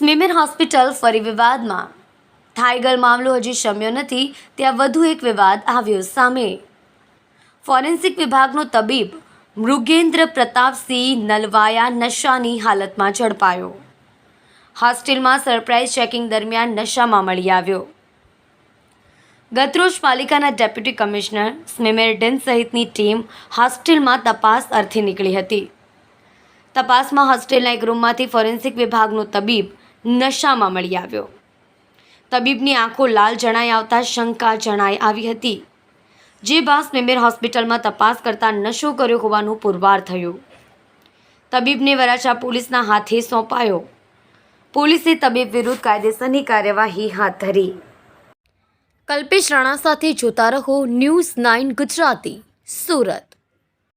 SMIMER hospital ફરી વિવાદમાં। થાઈગલ મામલો હજી શમ્યો નથી ત્યાં વધુ એક વિવાદ આવ્યો સામે। ફોરેન્સિક વિભાગનો તબીબ મૃગેન્દ્ર પ્રતાપસિંહ નલવાયા નશાની હાલતમાં ઝડપાયો। હોસ્ટેલમાં સરપ્રાઇઝ ચેકિંગ દરમિયાન નશામાં મળી આવ્યો। ગતરોજ પાલિકાના ડેપ્યુટી કમિશનર સ્મીમેર ડેન સહિતની ટીમ હોસ્ટેલમાં તપાસ અર્થે નીકળી હતી। તપાસમાં હોસ્ટેલના એક રૂમમાંથી ફોરેન્સિક વિભાગનો તબીબ નશામાં મળી આવ્યો। તબીબની આંખો લાલ જણાઈ આવતા શંકા જણાઈ આવી હતી, જે બાદ સ્મીમેર હોસ્પિટલમાં તપાસ કરતા નશો કર્યો હોવાનું પુરવાર થયું। તબીબને વરાછા પોલીસના હાથે સોંપાયો। પોલીસે તબીબ વિરુદ્ધ કાયદેસરની કાર્યવાહી હાથ ધરી। કલ્પેશ રાણા સાથે જોતા રહો ન્યૂઝ 9 ગુજરાતી, સુરત।